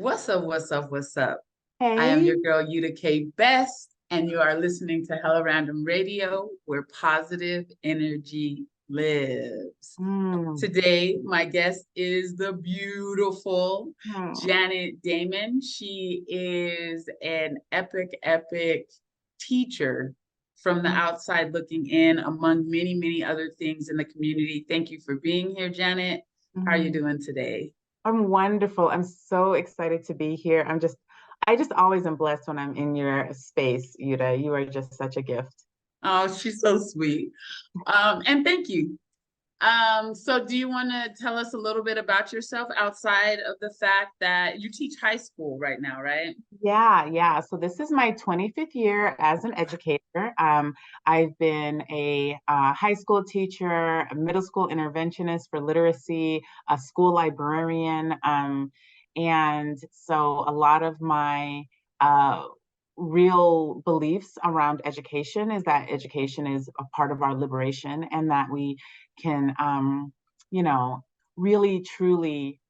What's up? What's up? What's up? I am Hey. your girl, Yuta K. Best, and you are listening to Hella Random Radio, where positive energy lives. Mm. Today, my guest is the beautiful Hmm. Janet Damon. She is an epic teacher from the outside looking in, among many, many other things in the community. Thank you for being here, Janet. How are you Mm. doing today? I'm wonderful. I'm so excited to be here. I just always am blessed when I'm in your space, Yuta. You are just such a gift. Oh, she's so sweet. And thank you. So do you want to tell us a little bit about yourself outside of the fact that you teach high school right now, right? Yeah. So this is my 25th year as an educator. I've been a high school teacher, a middle school interventionist for literacy, a school librarian. And so a lot of my uh, real beliefs around education is that education is a part of our liberation and that we can, you know, really, truly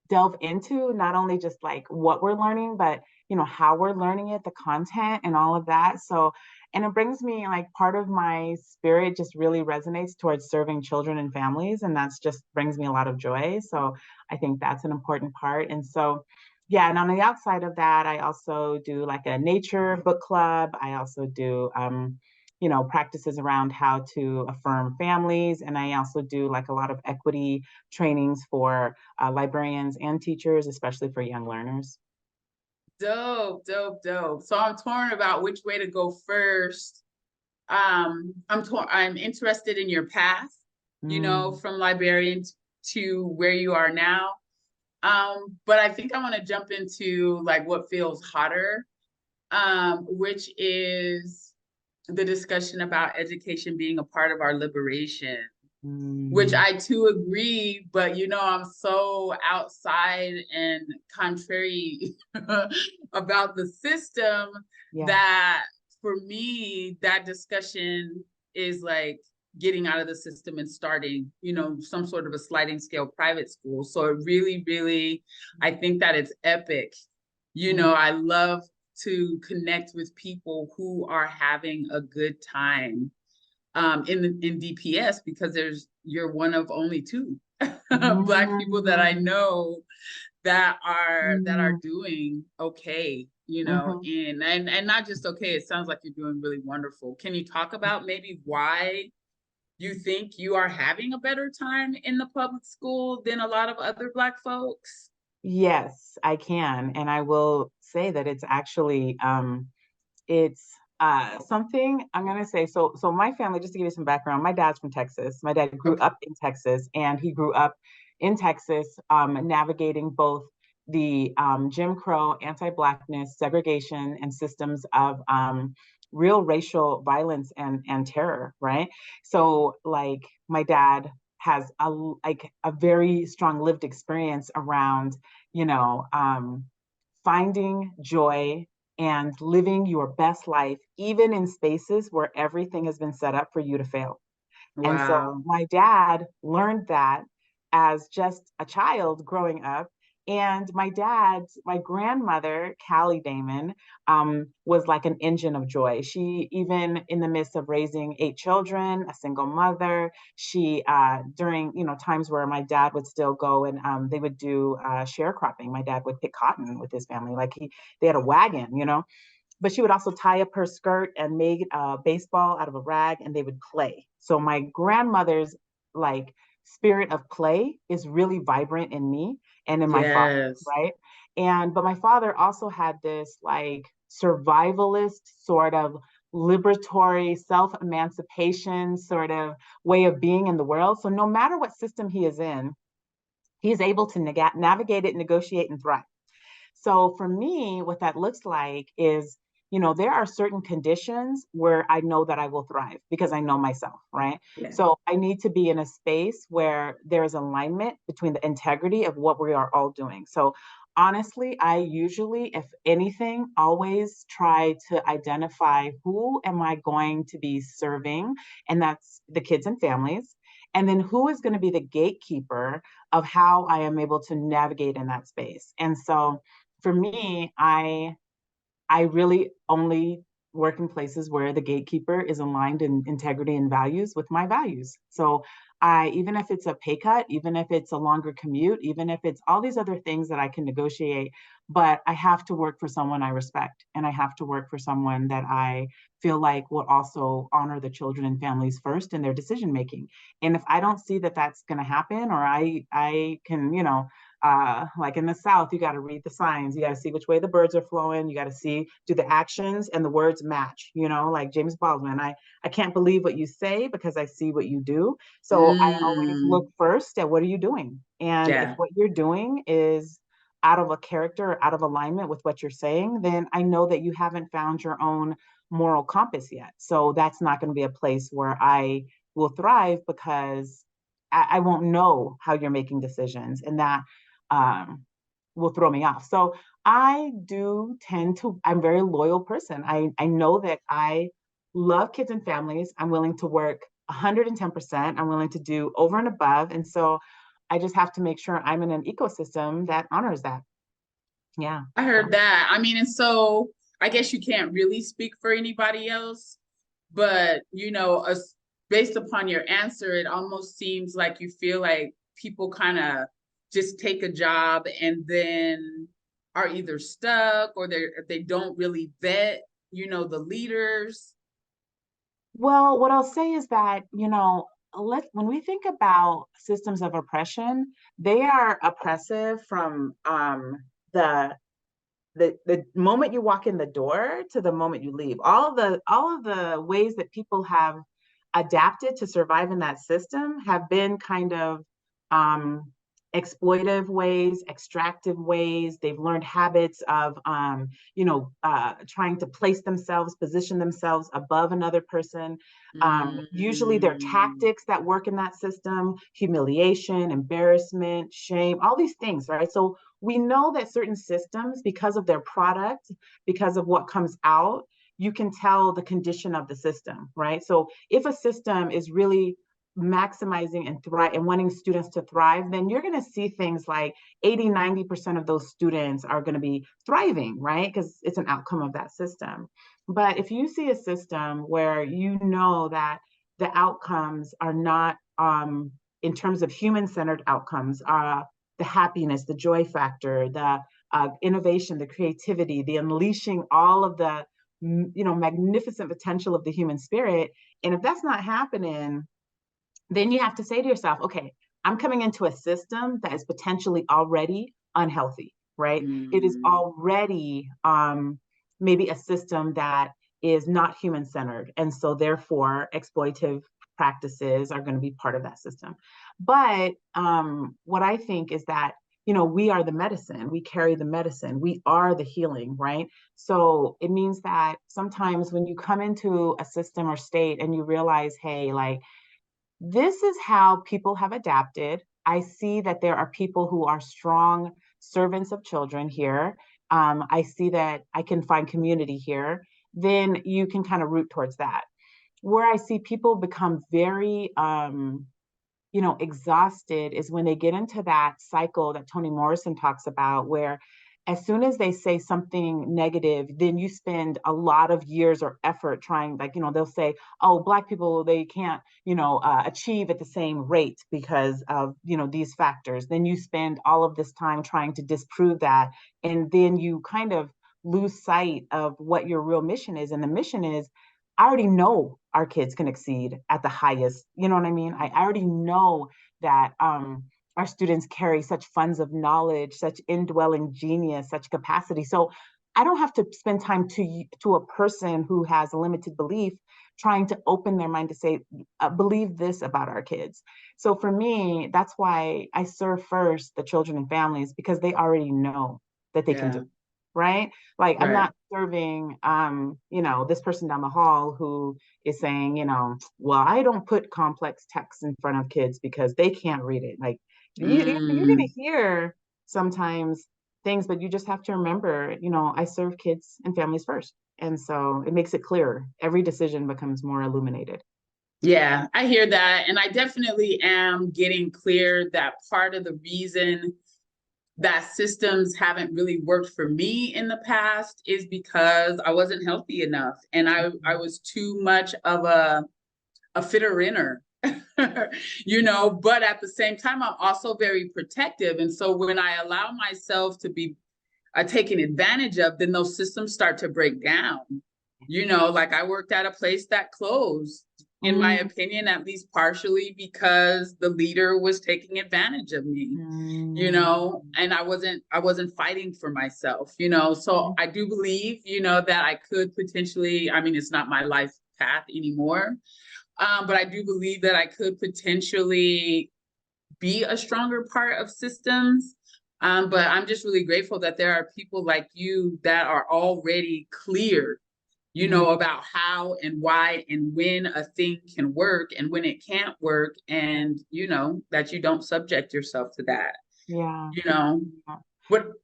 delve into not only just like what we're learning, but how we're learning it, the content and all of that. So, and it brings me like part of my spirit just really resonates towards serving children and families, and that's just brings me a lot of joy. So I think that's an important part. And so yeah, and on the outside of that, I also do like a nature book club. I also do practices around how to affirm families. And I also do like a lot of equity trainings for librarians and teachers, especially for young learners. Dope. So I'm torn about which way to go first. I'm interested in your path, Mm. from librarian to where you are now. But I think I want to jump into like what feels hotter, which is the discussion about education being a part of our liberation, which Mm. I too agree, but I'm so outside and contrary about the system Yeah. that for me, that discussion is like getting out of the system and starting, some sort of a sliding scale private school. So it really, I think that it's epic. Mm. I love to connect with people who are having a good time in DPS because you're one of only two Black people that I Mm. know that are Mm. doing okay, Mhm. and not just okay. It sounds like you're doing really wonderful. Can you talk about maybe why you think you are having a better time in the public school than a lot of other Black folks? Yes, I can. And I will say that it's actually it's something I'm gonna say. So my family, just to give you some background, my dad's from Texas. My dad grew Okay. up in Texas, and he grew up in Texas, navigating both the Jim Crow, anti-Blackness, segregation, and systems of real racial violence and terror, right? So like my dad has a very strong lived experience around, you know, finding joy and living your best life, even in spaces where everything has been set up for you to fail. And so Wow. my dad learned that as just a child growing up. And my grandmother, Callie Damon, was like an engine of joy. She, even in the midst of raising 8 children, a single mother, she, during, times where my dad would still go and they would do sharecropping. My dad would pick cotton with his family. They had a wagon, but she would also tie up her skirt and make a baseball out of a rag and they would play. So my grandmother's like spirit of play is really vibrant in me and in my father, Yes. right? But my father also had this like survivalist sort of liberatory self-emancipation sort of way of being in the world. So no matter what system he is in, he is able to navigate it, negotiate, and thrive. So for me, what that looks like is, there are certain conditions where I know that I will thrive because I know myself, right? Yeah. So I need to be in a space where there is alignment between the integrity of what we are all doing. So honestly, I usually, if anything, always try to identify who am I going to be serving, and that's the kids and families. And then who is going to be the gatekeeper of how I am able to navigate in that space? And so for me, I really only work in places where the gatekeeper is aligned in integrity and values with my values. So even if it's a pay cut, even if it's a longer commute, even if it's all these other things that I can negotiate, but I have to work for someone I respect, and I have to work for someone that I feel like will also honor the children and families first in their decision making. And if I don't see that that's going to happen, or I can, like in the South, you got to read the signs. You got to see which way the birds are flowing. You got to see, do the actions and the words match, like James Baldwin. I can't believe what you say because I see what you do. So I always look Mm, first at what are you doing? And if yeah. what you're doing is out of a character or out of alignment with what you're saying, then I know that you haven't found your own moral compass yet. So that's not going to be a place where I will thrive because I won't know how you're making decisions. And that um, will throw me off. So I do tend to, I'm a very loyal person. I know that I love kids and families. I'm willing to work 110%. I'm willing to do over and above. And so I just have to make sure I'm in an ecosystem that honors that. Yeah. I So. heard that. I mean, and so I guess you can't really speak for anybody else, but based upon your answer, it almost seems like you feel like people kind of just take a job and then are either stuck or they don't really vet, the leaders. Well, what I'll say is that, when we think about systems of oppression, they are oppressive from the the moment you walk in the door to the moment you leave. All of the ways that people have adapted to survive in that system have been kind of um, exploitive ways, extractive ways. They've learned habits of trying to place themselves, position themselves above another person. Usually there are Mm, tactics that work in that system: humiliation, embarrassment, shame, all these things, right? So we know that certain systems, because of their product, because of what comes out, you can tell the condition of the system, right? So if a system is really maximizing and thrive and wanting students to thrive, then you're going to see things like 80-90% of those students are going to be thriving, right? Because it's an outcome of that system. But if you see a system where you know that the outcomes are not in terms of human-centered outcomes, the happiness, the joy factor, the innovation, the creativity, the unleashing all of the magnificent potential of the human spirit. And if that's not happening, then you have to say to yourself, okay, I'm coming into a system that is potentially already unhealthy, right? It is mm, already maybe a system that is not human centered. And so, therefore, exploitative practices are going to be part of that system. But what I think is that, we are the medicine, we carry the medicine, we are the healing, right? So it means that sometimes when you come into a system or state and you realize, hey, like, this is how people have adapted. I see that there are people who are strong servants of children here. I see that I can find community here. Then you can kind of root towards that. Where I see people become very exhausted is when they get into that cycle that Toni Morrison talks about, where as soon as they say something negative, then you spend a lot of years or effort trying, like, they'll say, oh, Black people, they can't, achieve at the same rate because of, these factors. Then you spend all of this time trying to disprove that. And then you kind of lose sight of what your real mission is. And the mission is, I already know our kids can exceed at the highest. You know what I mean? I already know that our students carry such funds of knowledge, such indwelling genius, such capacity. So I don't have to spend time to a person who has a limited belief trying to open their mind to say, believe this about our kids. So for me, that's why I serve first the children and families, because they already know that they can do yeah, it, right? Like, I'm right. not serving this person down the hall who is saying, well, I don't put complex text in front of kids because they can't read it. Like, you're going to Mm. hear sometimes things, but you just have to remember, I serve kids and families first. And so it makes it clearer. Every decision becomes more illuminated. Yeah, I hear that. And I definitely am getting clear that part of the reason that systems haven't really worked for me in the past is because I wasn't healthy enough and I was too much of a fitter inner. But at the same time, I'm also very protective. And so when I allow myself to be taken advantage of, then those systems start to break down. Like I worked at a place that closed, in my Mm, opinion, at least partially because the leader was taking advantage of me, mm, and I wasn't fighting for myself, so I do believe, that I could potentially, I mean, it's not my life path anymore, but I do believe that I could potentially be a stronger part of systems. But I'm just really grateful that there are people like you that are already clear, mm. about how and why and when a thing can work and when it can't work, and that you don't subject yourself to that. Yeah. You know, Yeah.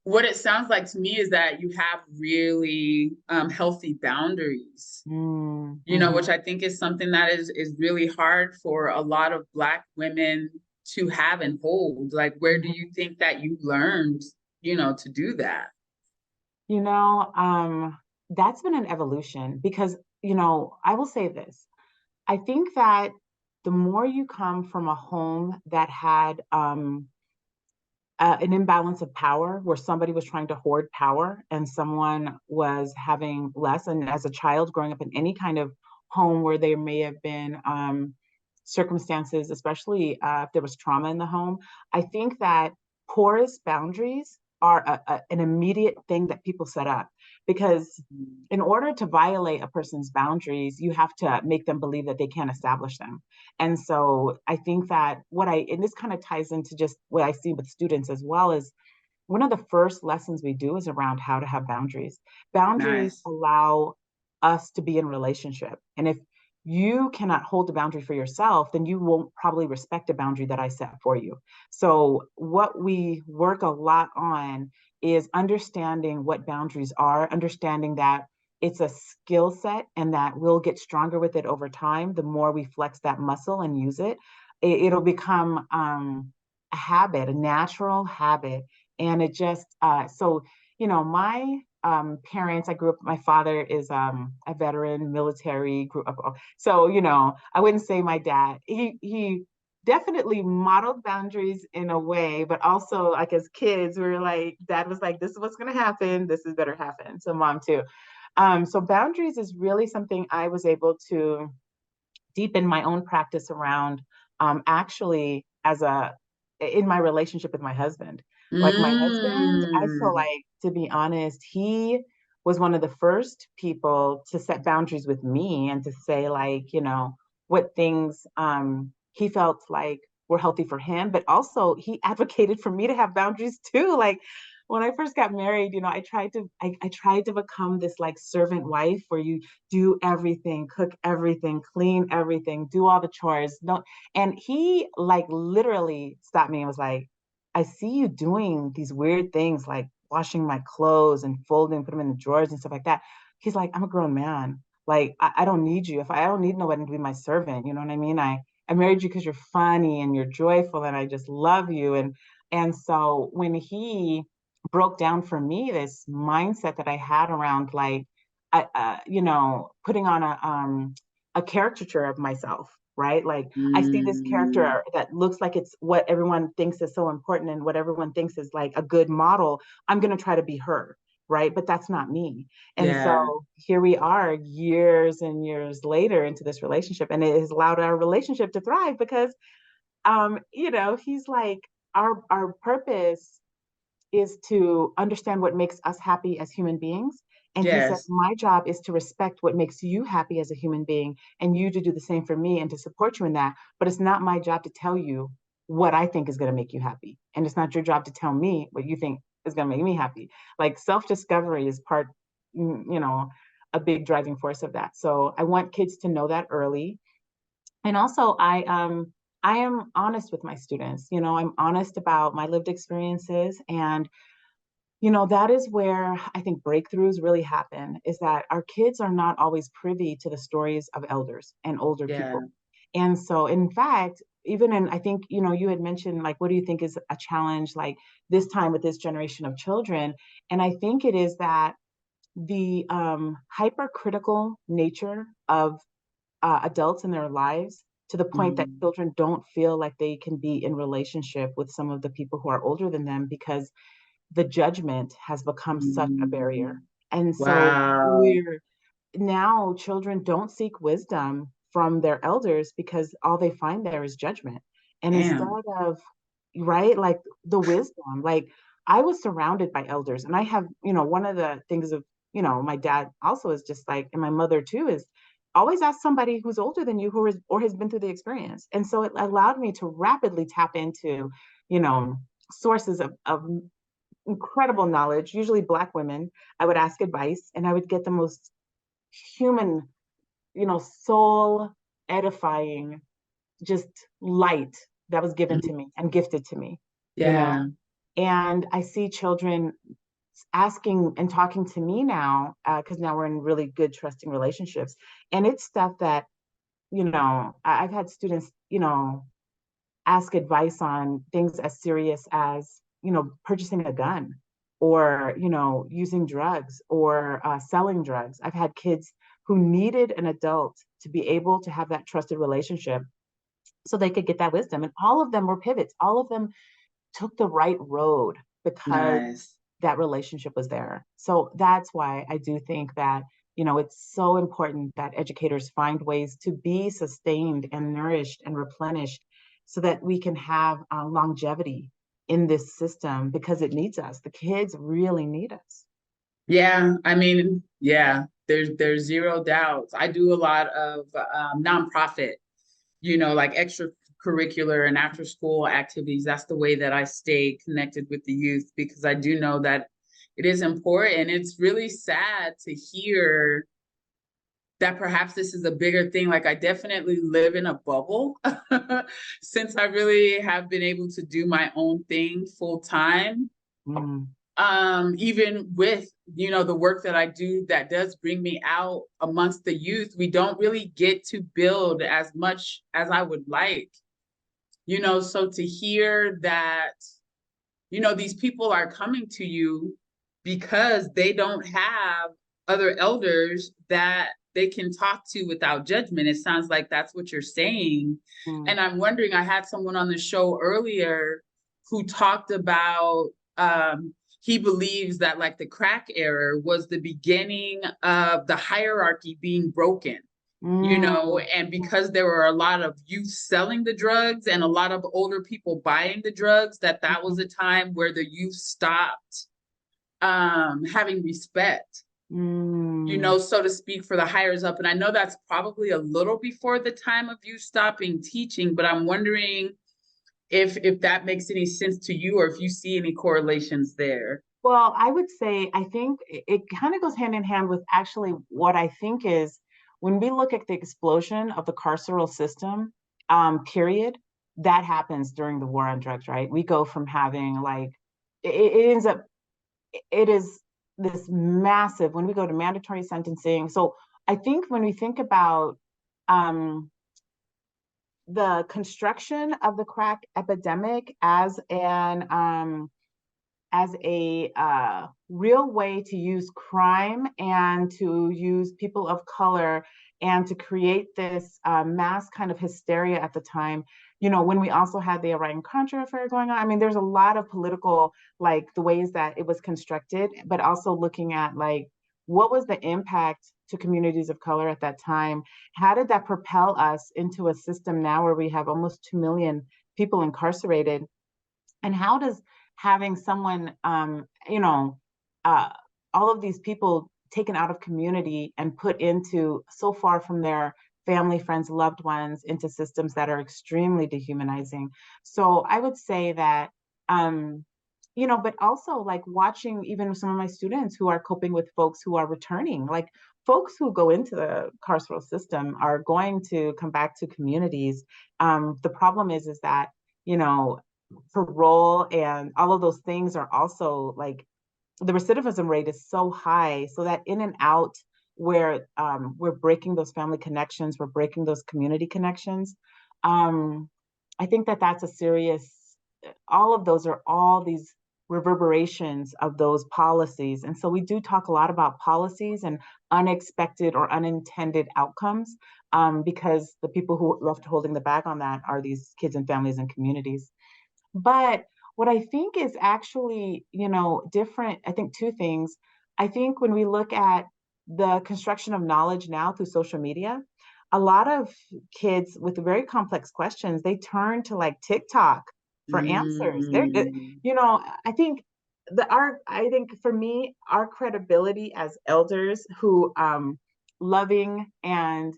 what it sounds like to me is that you have really healthy boundaries, Mm, which mhm. I think is something that is really hard for a lot of Black women to have and hold. Like, where do you Mhm. think that you learned, to do that? You know, that's been an evolution because, I will say this. I think that the more you come from a home that had an imbalance of power, where somebody was trying to hoard power and someone was having less, and as a child growing up in any kind of home where there may have been circumstances, especially if there was trauma in the home, I think that porous boundaries are an immediate thing that people set up because in order to violate a person's boundaries, you have to make them believe that they can't establish them. And so I think that and this kind of ties into just what I see with students as well, is one of the first lessons we do is around how to have boundaries. Boundaries Nice. allow us to be in relationship. And if you cannot hold the boundary for yourself, then you won't probably respect a boundary that I set for you. So, what we work a lot on is understanding what boundaries are, understanding that it's a skill set and that we'll get stronger with it over time. The more we flex that muscle and use it, it'll become a habit, a natural habit. And it just my parents, I grew up, my father is a veteran military, grew up, so I wouldn't say my dad, he definitely modeled boundaries in a way, but also like as kids we were like, dad was like, this is what's going to happen, this is better happen, so mom too. So boundaries is really something I was able to deepen my own practice around, actually as a in my relationship with my husband. Like my husband, I feel Mm. like, to be honest, he was one of the first people to set boundaries with me and to say, like, what things he felt like were healthy for him, but also he advocated for me to have boundaries too. Like when I first got married, I tried to become this like servant wife where you do everything, cook everything, clean everything, do all the chores. No, and he like literally stopped me and was like, I see you doing these weird things like washing my clothes and folding, put them in the drawers and stuff like that. He's like, I'm a grown man. Like, I don't need you. If I don't need nobody to be my servant, you know what I mean? I married you because you're funny and you're joyful and I just love you. And so when he broke down for me this mindset that I had around like putting on a caricature of myself, right? Like I see this Mm. character that looks like it's what everyone thinks is so important and what everyone thinks is like a good model. I'm going to try to be her, right? But that's not me. And Yeah. so here we are years and years later into this relationship, and it has allowed our relationship to thrive because he's like, our purpose is to understand what makes us happy as human beings. And he said, Yes. my job is to respect what makes you happy as a human being and you to do the same for me and to support you in that. But it's not my job to tell you what I think is going to make you happy. And it's not your job to tell me what you think is going to make me happy. Like self-discovery is a big driving force of that. So I want kids to know that early. And also I am honest with my students. I'm honest about my lived experiences, and that is where I think breakthroughs really happen, is that our kids are not always privy to the stories of elders and older Yeah. people. And so, in fact, even in, I think, you had mentioned, like, what do you think is a challenge, like this time with this generation of children? And I think it is that the hypercritical nature of adults in their lives, to the point that Mm. children don't feel like they can be in relationship with some of the people who are older than them, because the judgment has become such a barrier. Mm. And so Wow. we're now, children don't seek wisdom from their elders because all they find there is judgment. And instead Damn. of, right, like the wisdom, like I was surrounded by elders, and I have, one of the things of, my dad also is just like, and my mother too, is always ask somebody who's older than you, who is or has been through the experience. And so it allowed me to rapidly tap into, you know, sources of incredible knowledge, usually Black women. I would ask advice and I would get the most human, soul edifying, just light that was given to me and gifted to me, you know. Yeah. And I see children asking and talking to me now, because now we're in really good, trusting relationships. And it's stuff that, I've had students, ask advice on things as serious as, purchasing a gun, or, using drugs, or selling drugs. I've had kids who needed an adult to be able to have that trusted relationship so they could get that wisdom. And all of them were pivots. All of them took the right road because Nice. that relationship was there. So that's why I do think that, it's so important that educators find ways to be sustained and nourished and replenished so that we can have longevity in this system, because it needs us. The kids really need us. Yeah, I mean, yeah, there's zero doubts. I do a lot of nonprofit, like extracurricular and after school activities. That's the way that I stay connected with the youth, because I do know that it is important. It's really sad to hear that perhaps this is a bigger thing. Like, I definitely live in a bubble since I really have been able to do my own thing full time. Mm, Even with, the work that I do that does bring me out amongst the youth, we don't really get to build as much as I would like. So to hear that, these people are coming to you because they don't have other elders that they can talk to without judgment. It sounds like that's what you're saying. mm, And I'm wondering, I had someone on the show earlier who talked about, he believes that like the crack era was the beginning of the hierarchy being broken, mm, and because there were a lot of youth selling the drugs and a lot of older people buying the drugs, that was mm, a time where the youth stopped having respect, mm. so to speak, for the hires up. And I know that's probably a little before the time of you stopping teaching, but I'm wondering if that makes any sense to you, or if you see any correlations there. Well, I would say, I think it kind of goes hand in hand with actually what I think is, when we look at the explosion of the carceral system, period, that happens during the war on drugs, right? We go from having like, it ends up, it is this massive, when we go to mandatory sentencing. So I think when we think about um, the construction of the crack epidemic as a real way to use crime and to use people of color and to create this mass kind of hysteria at the time. When we also had the Iran-Contra affair going on. I mean, there's a lot of political, like the ways that it was constructed, but also looking at like, what was the impact to communities of color at that time? How did that propel us into a system now where we have almost 2 million people incarcerated? And how does having someone, uh, all of these people taken out of community and put into so far from their family, friends, loved ones, into systems that are extremely dehumanizing? So I would say that, but also like watching even some of my students who are coping with folks who are returning, like folks who go into the carceral system are going to come back to communities. The problem is that, you know, parole and all of those things are also like, the recidivism rate is so high, so that in and out where we're breaking those family connections, we're breaking those community connections. I think that that's a serious, all of those are all these reverberations of those policies. And so we do talk a lot about policies and unexpected or unintended outcomes, because the people who are left holding the bag on that are these kids and families and communities. But what I think is actually, different, I think two things. I think when we look at the construction of knowledge now through social media, a lot of kids with very complex questions, they turn to like TikTok for answers. Mm. I think I think for me, our credibility as elders who loving and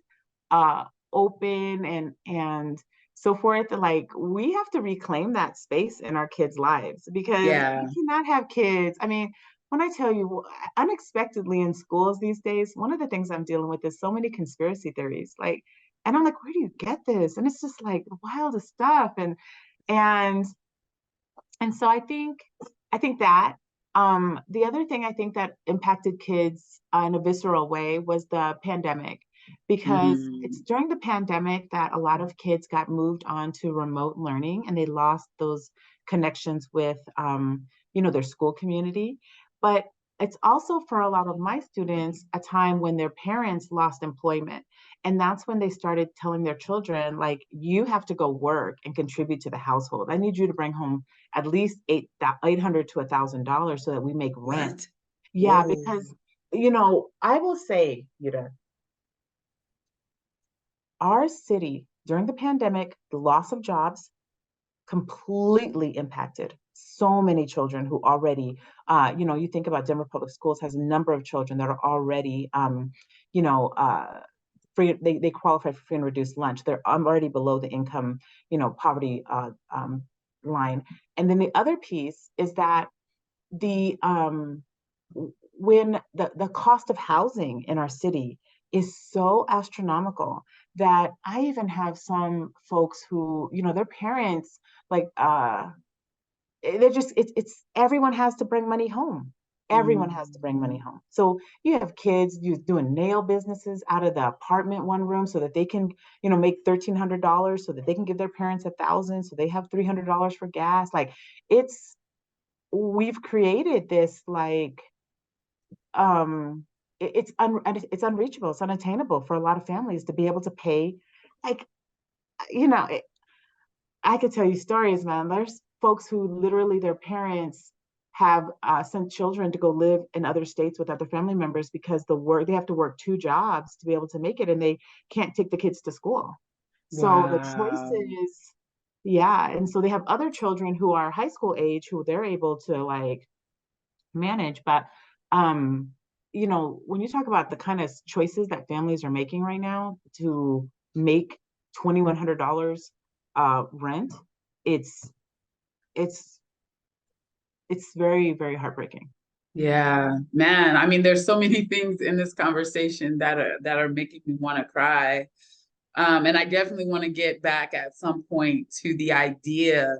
uh open and so forth, like we have to reclaim that space in our kids' lives because Yeah. we cannot have kids. I mean, when I tell you unexpectedly in schools these days, one of the things I'm dealing with is so many conspiracy theories. Like, and I'm like, where do you get this? And it's just like the wildest stuff. And and so I think that the other thing I think that impacted kids in a visceral way was the pandemic, because it's Mm. during the pandemic that a lot of kids got moved on to remote learning and they lost those connections with their school community. But it's also for a lot of my students a time when their parents lost employment. And that's when they started telling their children, like, you have to go work and contribute to the household. I need you to bring home at least 800 to $1,000 so that we make rent. What? Yeah, Whoa. because I will say, our city during the pandemic, the loss of jobs completely impacted so many children who already, you think about Denver Public Schools has a number of children that are already, you know, uh, free. They qualify for free and reduced lunch. They're already below the income, poverty line. And then the other piece is that the when the cost of housing in our city is so astronomical that I even have some folks who, their parents like they're just it's everyone has to bring money home. Everyone has to bring money Mm. home. So you have kids you doing nail businesses out of the apartment one room so that they can, make $1,300 so that they can give their parents 1,000 so they have $300 for gas. Like it's we've created this like it's unreachable, it's unattainable for a lot of families to be able to pay. Like, you know it, I could tell you stories, man. There's folks who literally their parents have sent children to go live in other states with other family members because they have to work two jobs to be able to make it, and they can't take the kids to school. So the Wow. choices, yeah, and so they have other children who are high school age who they're able to like manage. But when you talk about the kind of choices that families are making right now to make $2,100 rent, it's it's it's very, very heartbreaking. Yeah, man. I mean, there's so many things in this conversation that are making me want to cry. And I definitely want to get back at some point to the idea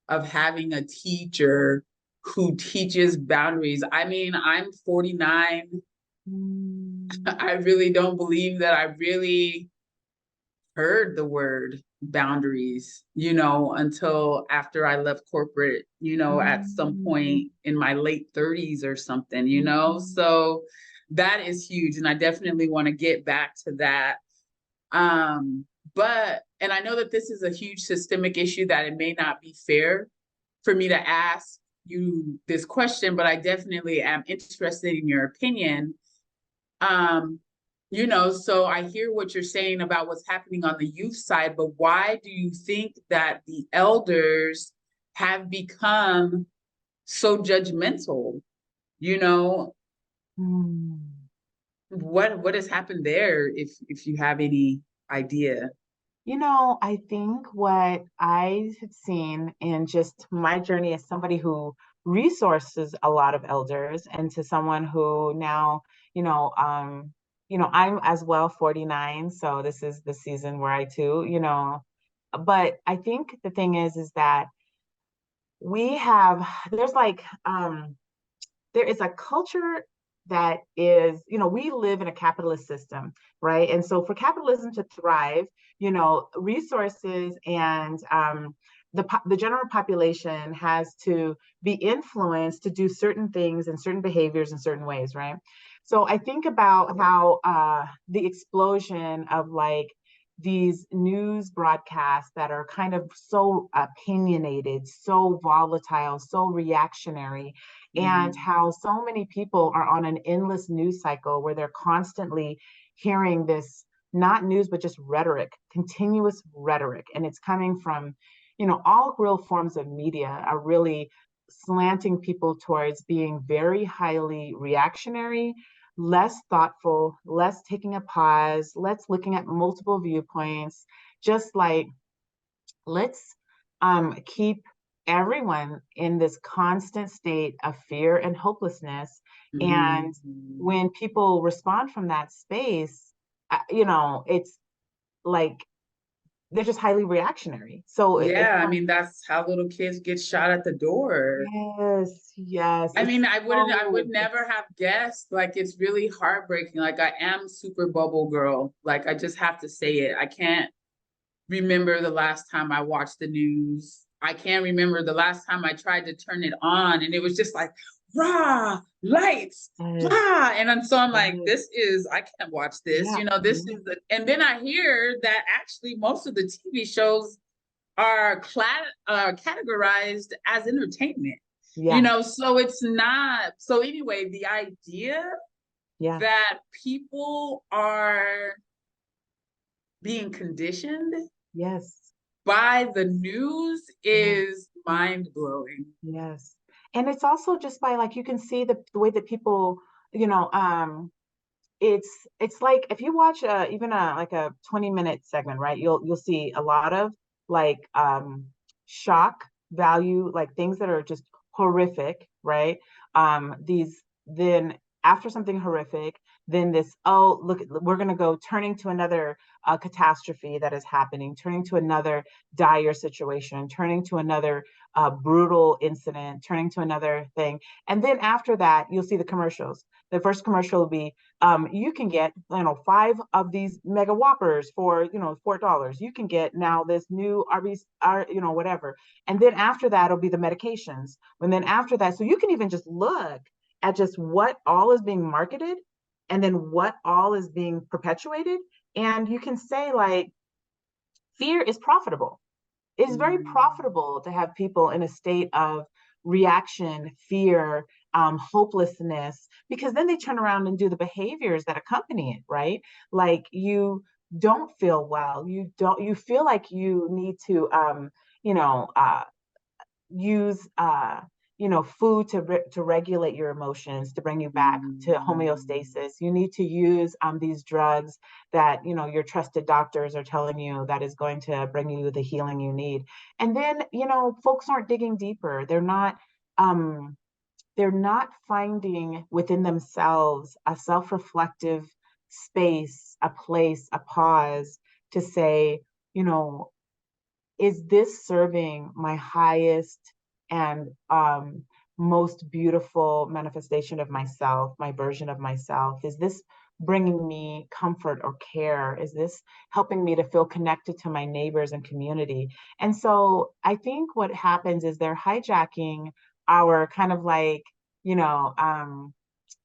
of having a teacher who teaches boundaries. I mean, I'm 49. Mm, I really don't believe that I really heard the word boundaries, until after I left corporate, at some mm, point in my late 30s or something. mm, So that is huge. And I definitely want to get back to that. Um, and I know that this is a huge systemic issue that it may not be fair for me to ask you this question, but I definitely am interested in your opinion. Um, so I hear what you're saying about what's happening on the youth side, but why do you think that the elders have become so judgmental? You know, mm. what has happened there if you have any idea? I think what I have seen in just my journey as somebody who resources a lot of elders and to someone who now, I'm as well 49, so this is the season where I too, but I think the thing is that we have there's like there is a culture that is, we live in a capitalist system, right? And so for capitalism to thrive, resources and the general population has to be influenced to do certain things and certain behaviors in certain ways, right? So I think about how the explosion of like these news broadcasts that are kind of so opinionated, so volatile, so reactionary, and how so many people are on an endless news cycle where they're constantly hearing this, not news, but just rhetoric, continuous rhetoric. And it's coming from, all real forms of media are really slanting people towards being very highly reactionary, less thoughtful, less taking a pause, let's looking at multiple viewpoints, just like let's keep everyone in this constant state of fear and hopelessness. And when people respond from that space, it's like they're just highly reactionary. So it's Yeah, I mean, that's how little kids get shot at the door. yes, I it's mean, I would so never have guessed. Like, it's really heartbreaking. Like, I am super bubble girl. Like, I just have to say it. I can't remember the last time I watched the news. I can't remember the last time I tried to turn it on and it was just like, rah, lights, yes, blah. And so I'm like, yes, I can't watch this. yeah, This is and then I hear that actually most of the TV shows are categorized as entertainment. yeah, So it's not. So anyway, the idea yeah, that people are being conditioned yes, by the news yeah, is mind blowing. yes. And it's also just by like you can see the way that people, you know, it's like if you watch even a like a 20-minute segment, right? You'll see a lot of like shock value, like things that are just horrific, right? These then after something horrific, then this, oh look, we're gonna go turning to another catastrophe that is happening, turning to another dire situation, turning to another brutal incident, turning to another thing. And then after that, you'll see the commercials. The first commercial will be you can get 5 of these mega whoppers for $4. You can get now this new RV, whatever. And then after that it'll be the medications. And then after that, so you can even just look at just what all is being marketed and then what all is being perpetuated. And you can say like fear is profitable. It's very profitable to have people in a state of reaction, fear, hopelessness, because then they turn around and do the behaviors that accompany it, right? Like you don't feel well, you feel like you need to, use food to regulate your emotions, to bring you back to homeostasis. You need to use these drugs that your trusted doctors are telling you that is going to bring you the healing you need. And then folks aren't digging deeper. Um they're not finding within themselves a self-reflective space, a place, a pause to say, you know is this serving my highest and most beautiful manifestation of myself, my version of myself? Is this bringing me comfort or care? Is this helping me to feel connected to my neighbors and community? And so I think what happens is they're hijacking our kind of like, you know, um,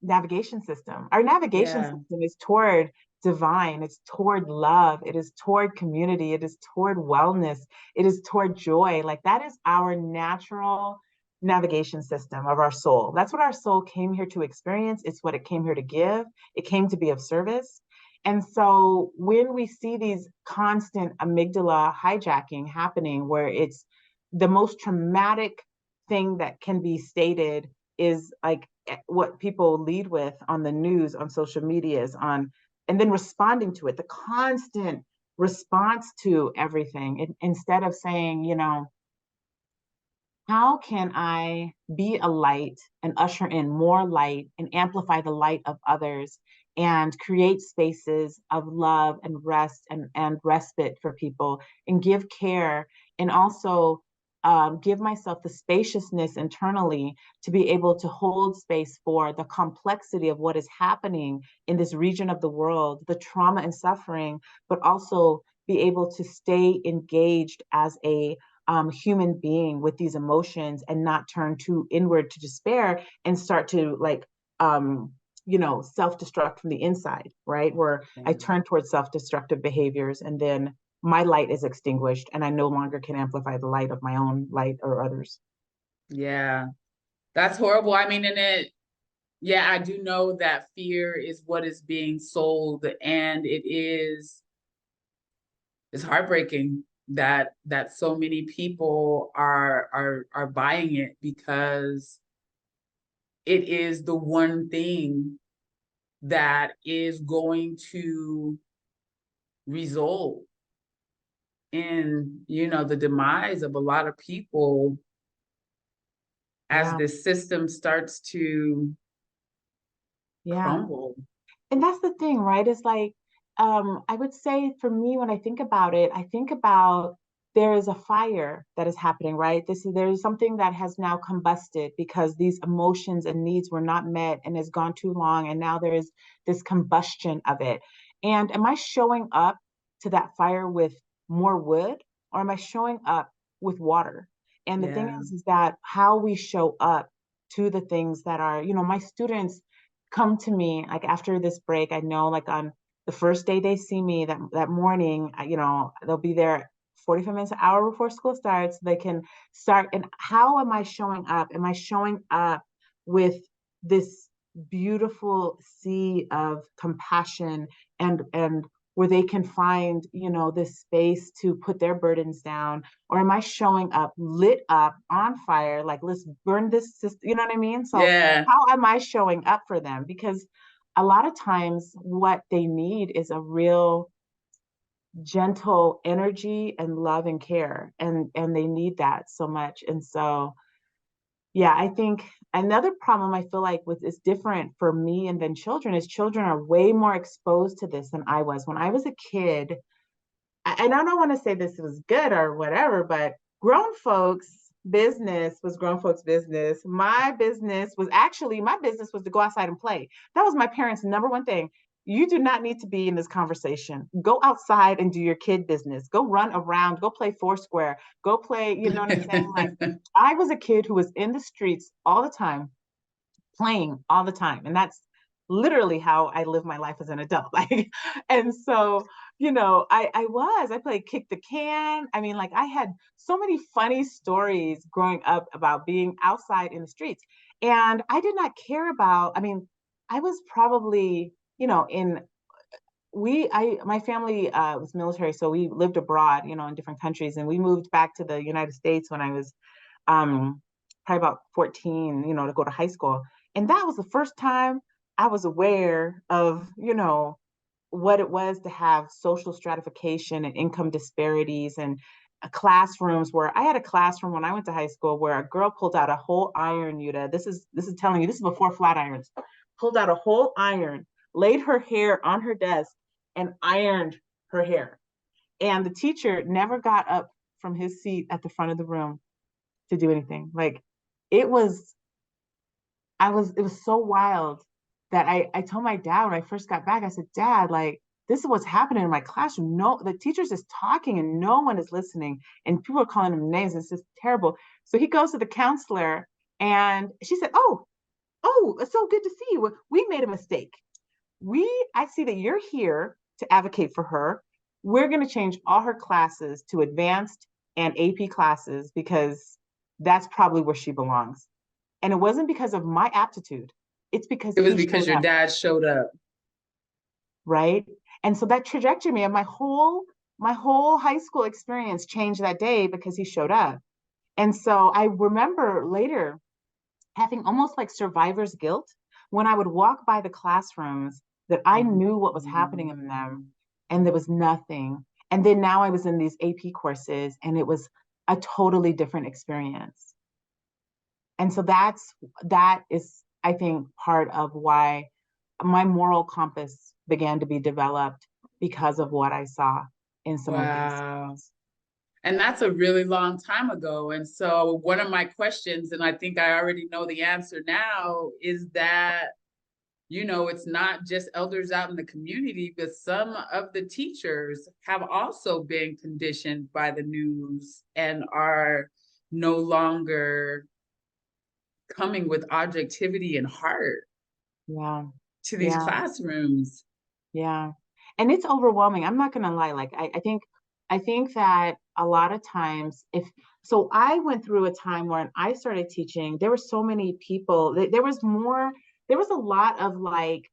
navigation system. Our navigation Yeah. system is toward divine, it's toward love, it is toward community, it is toward wellness, it is toward joy. Like that is our natural navigation system of our soul. That's what our soul came here to experience. It's what it came here to give. It came to be of service. And so when we see these constant amygdala hijacking happening, where it's the most traumatic thing that can be stated is like what people lead with on the news, on social medias, on and then responding to it, the constant response to everything, instead of saying, how can I be a light and usher in more light and amplify the light of others and create spaces of love and rest and respite for people and give care and also give myself the spaciousness internally to be able to hold space for the complexity of what is happening in this region of the world, the trauma and suffering, but also be able to stay engaged as a human being with these emotions and not turn too inward to despair and start to like, self-destruct from the inside, right? Where I turn towards self-destructive behaviors and then my light is extinguished and I no longer can amplify the light of my own light or others. Yeah, that's horrible. I mean, yeah, I do know that fear is what is being sold, and it's heartbreaking that so many people are buying it because it is the one thing that is going to result in, the demise of a lot of people as Yeah. this system starts to Yeah. crumble. And that's the thing, right? It's like, I would say for me, when I think about it, I think about there is a fire that is happening, right? There's something that has now combusted because these emotions and needs were not met and has gone too long. And now there is this combustion of it. And am I showing up to that fire with more wood or am I showing up with water? And the thing Yeah. is that how we show up to the things that are, my students come to me like after this break. I know like on the first day they see me that morning, they'll be there 45 minutes, an hour before school starts. They can start. And how am I showing up? Am I showing up with this beautiful sea of compassion and where they can find, this space to put their burdens down? Or am I showing up lit up on fire, like let's burn this system, you know what I mean? So Yeah. how am I showing up for them? Because a lot of times what they need is a real gentle energy and love and care, and they need that so much. And so yeah, I think another problem I feel like with is different for me and than children is children are way more exposed to this than I was. When I was a kid, and I don't want to say this was good or whatever, but grown folks business was grown folks business. My business was to go outside and play. That was my parents' number one thing. You do not need to be in this conversation. Go outside and do your kid business. Go run around, go play Foursquare, go play, you know what I'm saying? Like I was a kid who was in the streets all the time, playing all the time. And that's literally how I live my life as an adult. Like, and so, I played kick the can. I mean, like I had so many funny stories growing up about being outside in the streets. And I did not care about, I mean, I was probably, my family was military, so we lived abroad, in different countries, and we moved back to the United States when I was um, probably about 14, to go to high school. And that was the first time I was aware of, what it was to have social stratification and income disparities and classrooms where I had a classroom when I went to high school where a girl pulled out a whole iron, Yuta. This is telling you, this is before flat irons. Pulled out a whole iron, laid her hair on her desk, and ironed her hair. And the teacher never got up from his seat at the front of the room to do anything. Like it was, it was so wild that I told my dad when I first got back, I said, Dad, like, this is what's happening in my classroom. No, the teacher's just talking and no one is listening. And people are calling him names. It's just terrible. So he goes to the counselor and she said, oh, it's so good to see you. We made a mistake. I see that you're here to advocate for her. We're going to change all her classes to advanced and AP classes because that's probably where she belongs. And it wasn't because of my aptitude. It's because It was he because showed your up, dad showed up. right? And so that trajectory of my whole high school experience changed that day because he showed up. And so I remember later having almost like survivor's guilt when I would walk by the classrooms that I knew what was happening in them and there was nothing. And then now I was in these AP courses and it was a totally different experience. And so that is, I think, part of why my moral compass began to be developed because of what I saw in some of these Wow. schools. And that's a really long time ago. And so one of my questions, and I think I already know the answer now, is that, you know, it's not just elders out in the community, but some of the teachers have also been conditioned by the news and are no longer coming with objectivity and heart Yeah. to these Yeah. classrooms. Yeah. And it's overwhelming. I'm not gonna lie. Like I think that a lot of times if so I went through a time when I started teaching, there were so many people, there was more, there was a lot of like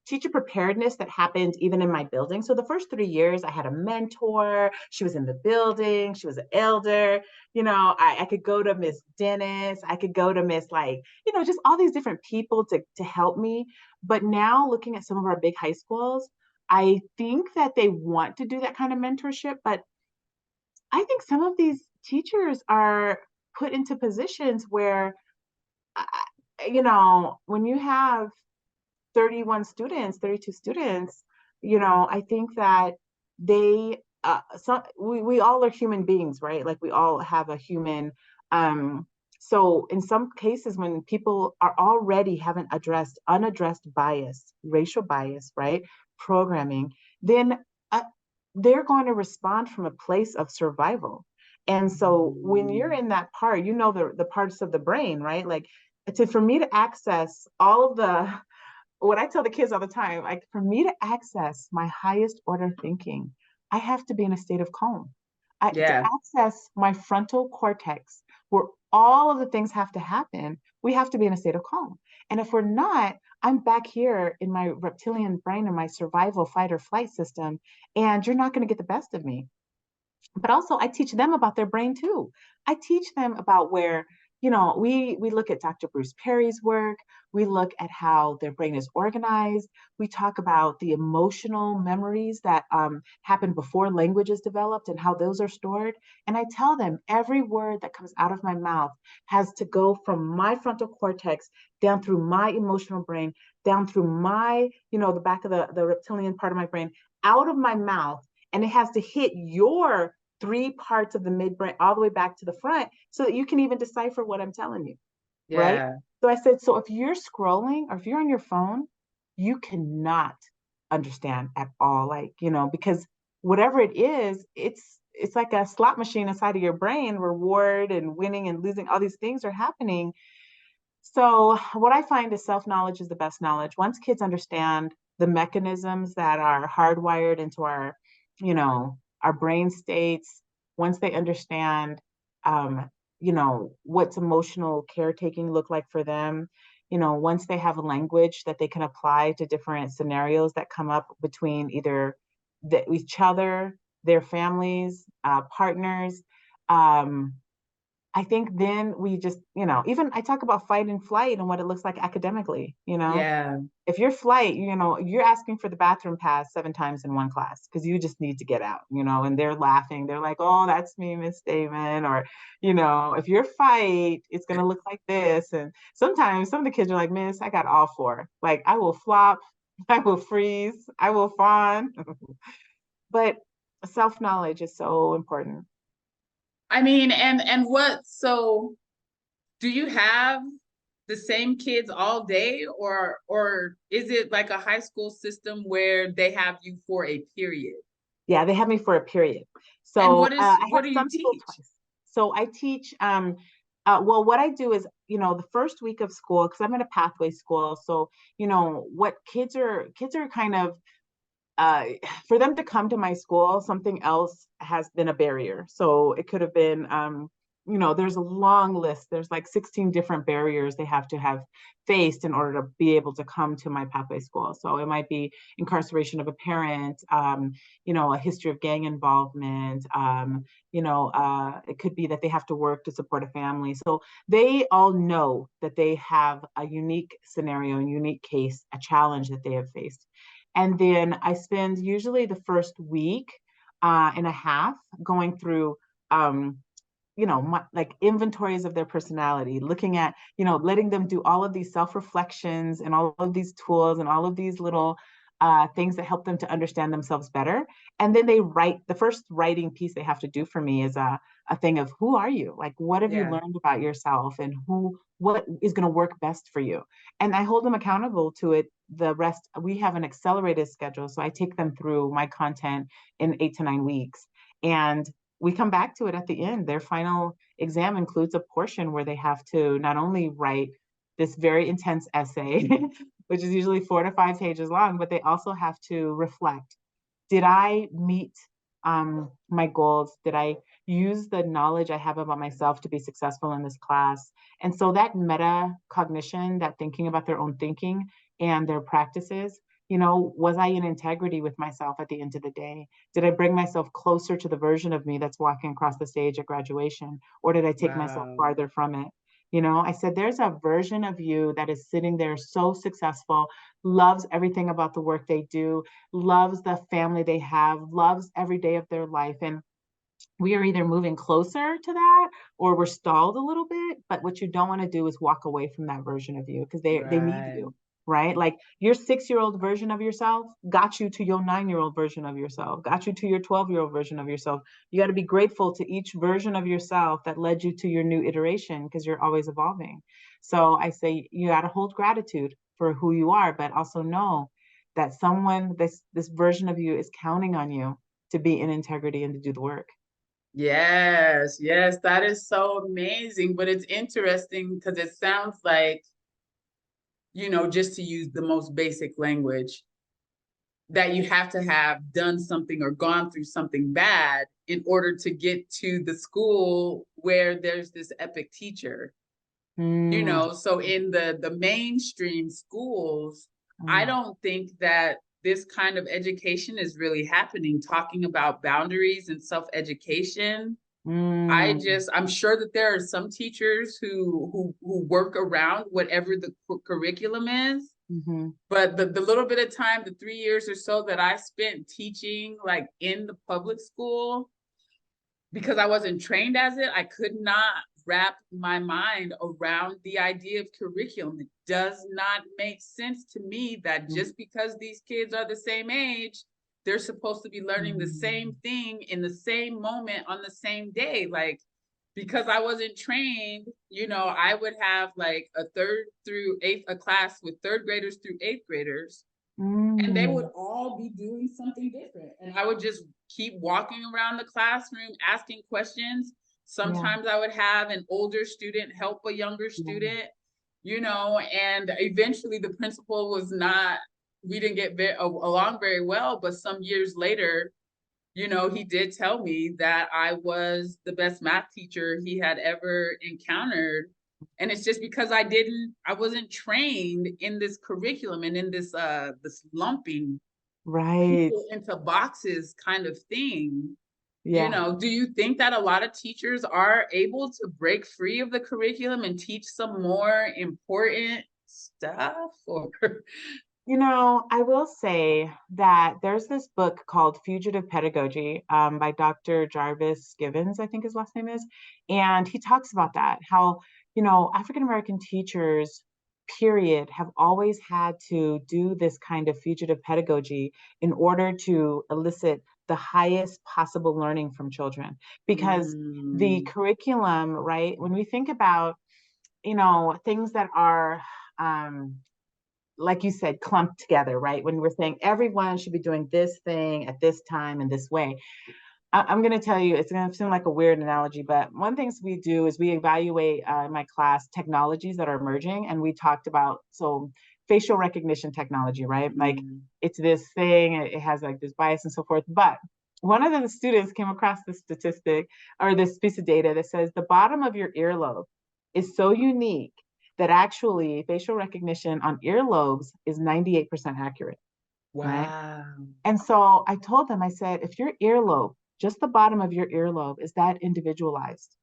teacher preparedness that happened even in my building. So the first 3 years I had a mentor, she was in the building, she was an elder, you know, I could go to Miss Dennis, I could go to Miss like, you know, just all these different people to help me. But now looking at some of our big high schools, I think that they want to do that kind of mentorship, but I think some of these teachers are put into positions where, you know, when you have 31 students, 32 students, you know, I think that they, we all are human beings, right? Like we all have a human, so in some cases when people are already haven't addressed unaddressed bias, racial bias, right? Programming, then uh, they're going to respond from a place of survival. And so when you're in that part, you know, the parts of the brain, right? Like for me to access all of the what I tell the kids all the time, like for me to access my highest order thinking, I have to be in a state of calm. To Yeah. access my frontal cortex, where all of the things have to happen, we have to be in a state of calm. And if we're not, I'm back here in my reptilian brain and my survival fight or flight system, and you're not going to get the best of me. But also I teach them about their brain too. I teach them about where, you know, we look at Dr. Bruce Perry's work, we look at how their brain is organized, we talk about the emotional memories that happen before language is developed and how those are stored. And I tell them every word that comes out of my mouth has to go from my frontal cortex down through my emotional brain, down through my, you know, the back of the reptilian part of my brain, out of my mouth, and it has to hit your three parts of the midbrain all the way back to the front so that you can even decipher what I'm telling you, right? Yeah. So I said, so if you're scrolling or if you're on your phone, you cannot understand at all, like, you know, because whatever it is, it's like a slot machine inside of your brain, reward and winning and losing, all these things are happening. So what I find is self-knowledge is the best knowledge. Once kids understand the mechanisms that are hardwired into our, you know, our brain states, once they understand, you know, what's emotional caretaking look like for them, you know, once they have a language that they can apply to different scenarios that come up between either each other, their families, partners, um, I think then we just, you know, even I talk about fight and flight and what it looks like academically, you know. Yeah. If you're flight, you know, you're asking for the bathroom pass 7 times in one class because you just need to get out, you know, and they're laughing. They're like, oh, that's me, Miss Damon. Or, you know, if you're fight, it's going to look like this. And sometimes some of the kids are like, Miss, I got all four. Like, I will flop, I will freeze, I will fawn. But self knowledge is so important. I mean, and what, so do you have the same kids all day, or is it like a high school system where they have you for a period? Yeah, they have me for a period. And So I what have do you some people teach? twice. So I teach. Well, what I do is, you know, the first week of school, because I'm in a pathway school. So you know, what kids are kind of uh, for them to come to my school, something else has been a barrier. So it could have been, you know, there's a long list. There's like 16 different barriers they have to have faced in order to be able to come to my pathway school. So it might be incarceration of a parent, you know, a history of gang involvement, you know, it could be that they have to work to support a family. So they all know that they have a unique scenario, a unique case, a challenge that they have faced. And then I spend usually the first week and a half going through, you know, like inventories of their personality, looking at, you know, letting them do all of these self reflections and all of these tools and all of these little things that help them to understand themselves better. And then they write, the first writing piece they have to do for me is a thing of who are you? Like, what have you Yeah. learned about yourself and what is going to work best for you? And I hold them accountable to it. The rest, we have an accelerated schedule. So I take them through my content in 8 to 9 weeks. And we come back to it at the end. Their final exam includes a portion where they have to not only write this very intense essay, which is usually 4 to 5 pages long, but they also have to reflect. Did I meet my goals? Did I use the knowledge I have about myself to be successful in this class? And so that metacognition, that thinking about their own thinking and their practices, was I in integrity with myself at the end of the day? Did I bring myself closer to the version of me that's walking across the stage at graduation? Or did I take myself Wow. farther from it? I said, there's a version of you that is sitting there so successful, loves everything about the work they do, loves the family they have, loves every day of their life. And we are either moving closer to that or we're stalled a little bit. But what you don't want to do is walk away from that version of you because they need Right. you, right? Like your 6-year-old version of yourself got you to your 9-year-old version of yourself, got you to your 12-year-old version of yourself. You got to be grateful to each version of yourself that led you to your new iteration because you're always evolving. So I say you got to hold gratitude for who you are, but also know that this version of you is counting on you to be in integrity and to do the work. Yes, yes, that is so amazing. But it's interesting because it sounds like, just to use the most basic language, that you have to have done something or gone through something bad in order to get to the school where there's this epic teacher. Mm, So in the mainstream schools, I mm, don't think that this kind of education is really happening, talking about boundaries and self-education. mm, I'm sure that there are some teachers who work around whatever the curriculum is, mhm, but the little bit of time, the 3 years or so that I spent teaching like in the public school, because I wasn't trained as it, I could not wrap my mind around the idea of curriculum. It does not make sense to me that mm, just because these kids are the same age, they're supposed to be learning the same mm. thing in the same moment on the same day. Like, because I wasn't trained, I would have like a third through eighth, a class with third graders through eighth graders, and they would Mm, all be doing something different. And I would just keep walking around the classroom asking questions. yeah, Sometimes I would have an older student help a younger yeah, student, and eventually the principal was not, we didn't get along very well. But some years later, he did tell me that I was the best math teacher he had ever encountered. And it's just because I wasn't trained in this curriculum and in this lumping right. people into boxes kind of thing. Yeah. Do you think that a lot of teachers are able to break free of the curriculum and teach some more important stuff? Or I will say that there's this book called Fugitive Pedagogy by Dr. Jarvis Givens, I think his last name is. And he talks about that, how, African American teachers, period, have always had to do this kind of fugitive pedagogy in order to elicit the highest possible learning from children. Because the mm, curriculum, right, when we think about, things that are, um, like you said, clumped together, right? When we're saying everyone should be doing this thing at this time in this way. I'm going to tell you, it's going to seem like a weird analogy, but one things we do is we evaluate in my class technologies that are emerging. And we talked about, so facial recognition technology, right? Like mm, it's this thing, it has like this bias and so forth. But one of the students came across this statistic or this piece of data that says the bottom of your earlobe is so unique that actually facial recognition on earlobes is 98% accurate, right? wow. And so I told them, I said, if your earlobe, just the bottom of your earlobe, is that individualized,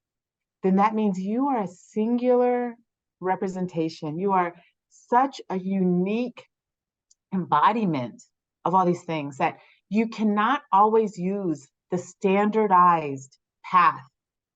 then that means you are a singular representation. You are such a unique embodiment of all these things that you cannot always use the standardized path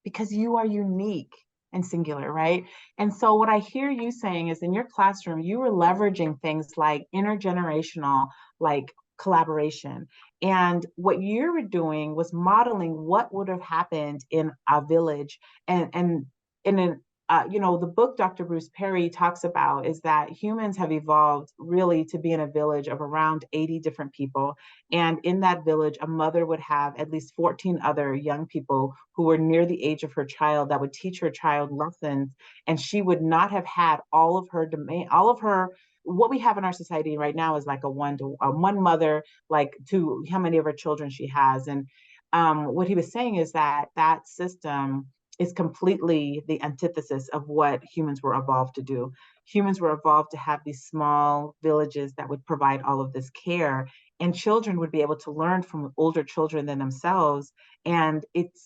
because you are unique and singular, right? And so, what I hear you saying is in your classroom, you were leveraging things like intergenerational like collaboration. And what you were doing was modeling what would have happened in a village. And in an the book Dr. Bruce Perry talks about is that humans have evolved really to be in a village of around 80 different people. And in that village, a mother would have at least 14 other young people who were near the age of her child that would teach her child lessons. And she would not have had all of her domain, all of her, what we have in our society right now is like a one mother, like to how many of her children she has. And what he was saying is that that system is completely the antithesis of what humans were evolved to do. Humans were evolved to have these small villages that would provide all of this care, and children would be able to learn from older children than themselves. And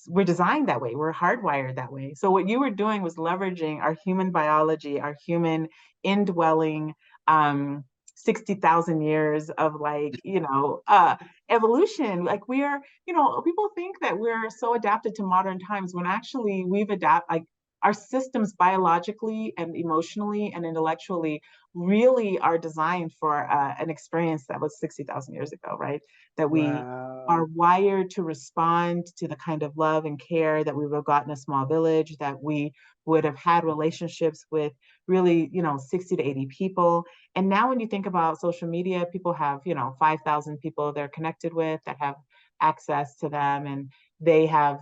we're designed that way. We're hardwired that way. So what you were doing was leveraging our human biology, our human indwelling 60,000 years of evolution. Like people think that we're so adapted to modern times when actually we've adapted, like our systems biologically and emotionally and intellectually really are designed for an experience that was 60,000 years ago, right? That we Wow. are wired to respond to the kind of love and care that we would have gotten in a small village, that we would have had relationships with really, 60 to 80 people. And now when you think about social media, people have, 5,000 people they're connected with that have access to them. And they have,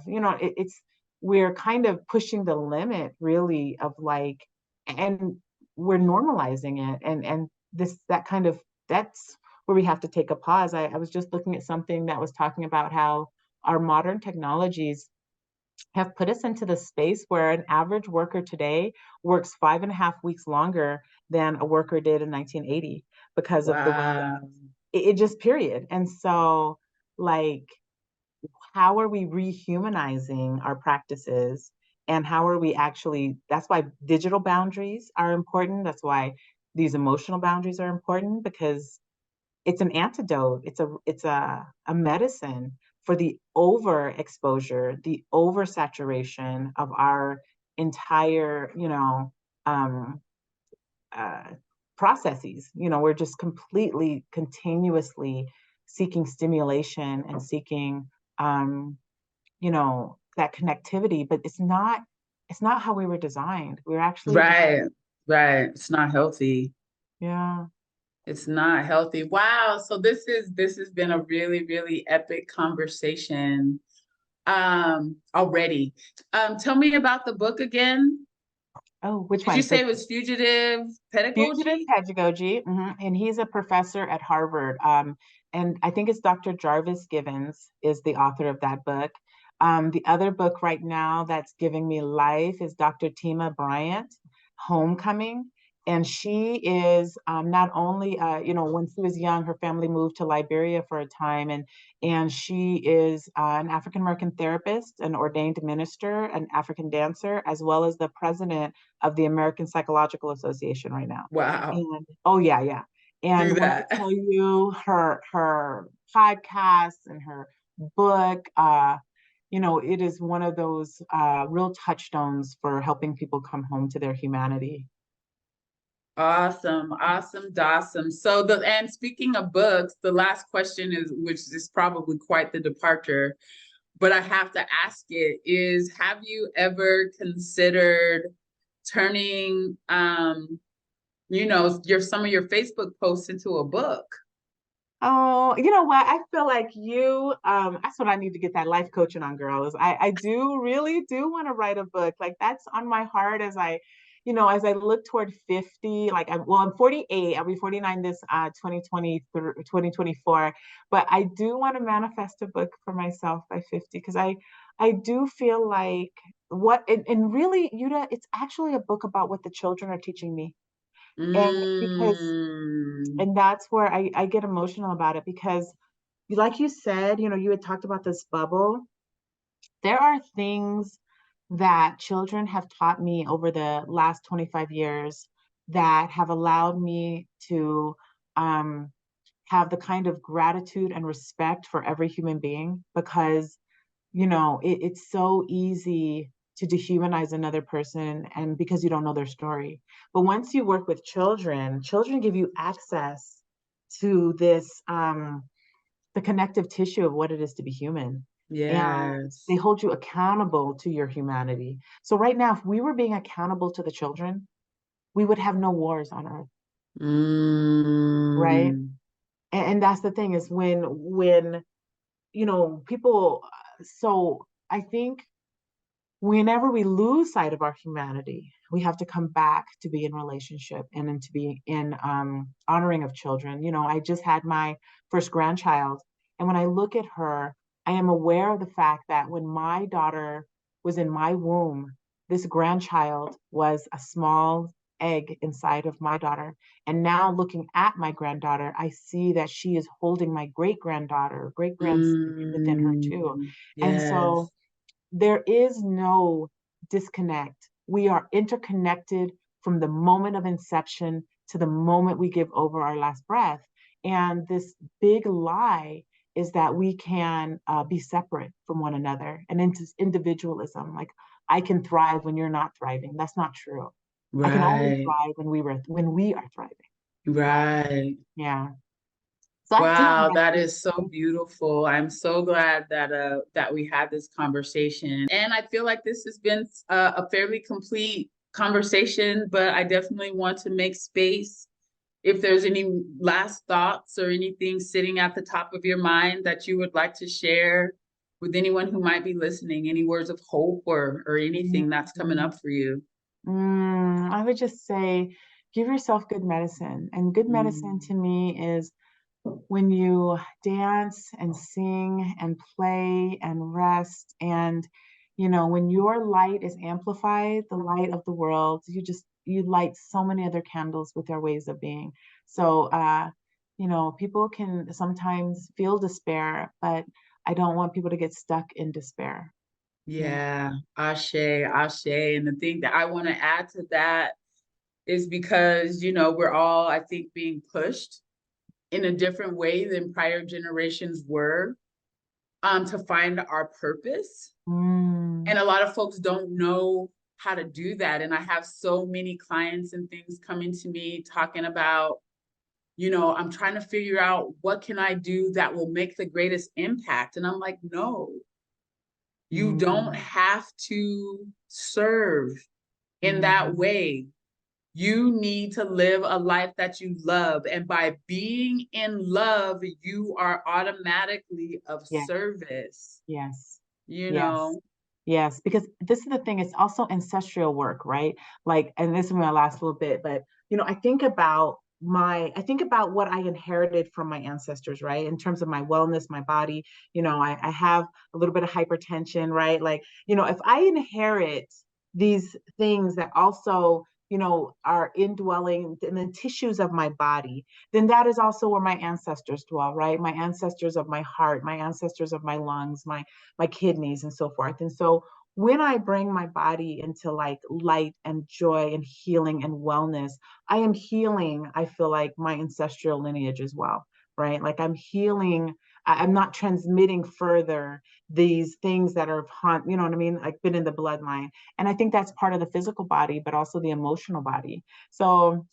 we're kind of pushing the limit really of like, and we're normalizing it. And that's where we have to take a pause. I was just looking at something that was talking about how our modern technologies have put us into the space where an average worker today works 5.5 weeks longer than a worker did in 1980 because of the way that Wow. it just period. And so, like, how are we rehumanizing our practices? And how are we actually, that's why digital boundaries are important. That's why these emotional boundaries are important, because it's an antidote. It's a medicine for the overexposure, the oversaturation of our entire, um, uh, processes. We're just completely, continuously seeking stimulation and seeking, that connectivity. But it's not how we were designed. We're actually designed. Right. Right. It's not healthy. Yeah. It's not healthy. Wow. So this has been a really, really epic conversation already. Tell me about the book again. Oh, which Did you one? say it was Fugitive Fugitive Pedagogy? pedagogy, and he's a professor at Harvard. And I think it's Dr. Jarvis Givens is the author of that book. The other book right now that's giving me life is Dr. Tima Bryant, Homecoming. And she is not only, when she was young, her family moved to Liberia for a time, and she is an African American therapist, an ordained minister, an African dancer, as well as the president of the American Psychological Association right now. Wow. And oh yeah, yeah. Do And when I that. tell you her podcasts and her book, it is one of those real touchstones for helping people come home to their humanity. Awesome, awesome, awesome. So and speaking of books, the last question is, which is probably quite the departure, but I have to ask it, is have you ever considered turning your some of your Facebook posts into a book? Oh, you know what? I feel like that's what I need to get that life coaching on, girls. I do really do want to write a book. Like that's on my heart as I look toward 50, like I'm 48, I'll be 49 this 2024. But I do want to manifest a book for myself by 50 because I do feel like and really, Yuta, it's actually a book about what the children are teaching me. And because Mm, and that's where I get emotional about it because like you said, you had talked about this bubble. There are things that children have taught me over the last 25 years that have allowed me to um, have the kind of gratitude and respect for every human being because it's so easy to dehumanize another person and because you don't know their story. But once you work with children give you access to this, the connective tissue of what it is to be human. And Yes. they hold you accountable to your humanity. So right now, if we were being accountable to the children, we would have no wars on earth, right? Mm. And that's the thing is when people, so I think whenever we lose sight of our humanity, we have to come back to be in relationship and then to be in honoring of children. I just had my first grandchild, and when I look at her, I am aware of the fact that when my daughter was in my womb, this grandchild was a small egg inside of my daughter. And now looking at my granddaughter, I see that she is holding my great granddaughter, great grandson within her too. Mm. And so Yes. there is no disconnect. We are interconnected from the moment of inception to the moment we give over our last breath. And this big lie is that we can be separate from one another, and into individualism. Like, I can thrive when you're not thriving. That's not true. I can only Right. thrive when we are thriving. Right. Yeah. So that's just Wow, my that is so beautiful. I'm so glad that we had this conversation. And I feel like this has been a fairly complete conversation, but I definitely want to make space if there's any last thoughts or anything sitting at the top of your mind that you would like to share with anyone who might be listening, any words of hope or anything that's coming Mhm. up for you. I would just say, give yourself good medicine. And good medicine Mm. to me is when you dance and sing and play and rest. And, when your light is amplified, the light of the world, you light so many other candles with their ways of being. So, people can sometimes feel despair, but I don't want people to get stuck in despair. Yeah, Ashe, Ashe. And the thing that I want to add to that is because, we're all, I think, being pushed in a different way than prior generations were, to find our purpose. Mm, And a lot of folks don't know how to do that. And I have so many clients and things coming to me talking about, I'm trying to figure out what can I do that will make the greatest impact. And I'm like, no, you don't mm, have to serve in that mhm. way. You need to live a life that you love. And by being in love, you are automatically of Yes, service, yes, you yes. know? Yes, because this is the thing, it's also ancestral work, right? Like, and this is my last little bit, but I think about what I inherited from my ancestors, right? In terms of my wellness, my body, I have a little bit of hypertension, right? Like, if I inherit these things that also, are indwelling in the tissues of my body, then that is also where my ancestors dwell, right? My ancestors of my heart, my ancestors of my lungs, my kidneys and so forth. And so when I bring my body into like light and joy and healing and wellness, I am healing, I feel like, my ancestral lineage as well, right? Like I'm healing, I'm not transmitting further these things that are you know what I mean? Like been in the bloodline. And I think that's part of the physical body, but also the emotional body. So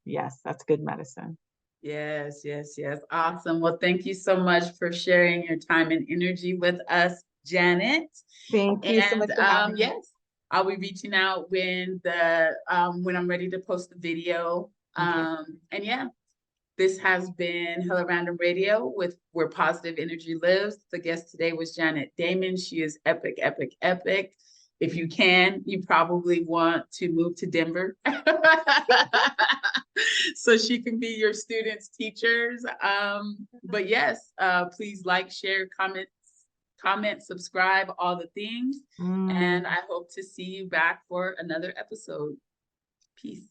yes, that's good medicine. Yes, yes, yes. Awesome. Well, thank you so much for sharing your time and energy with us, Janet. Thank you so much And for having me. yes, I'll be reaching out when I'm ready to post the video. Okay. And yeah, this has been Hello Random Radio with Where Positive Energy Lives. The guest today was Janet Damon. She is epic, epic, epic. If you can, you probably want to move to Denver so she can be your students' teachers. But yes, please like, share, comment, subscribe, all the things. And Mm. I hope to see you back for another episode. Peace.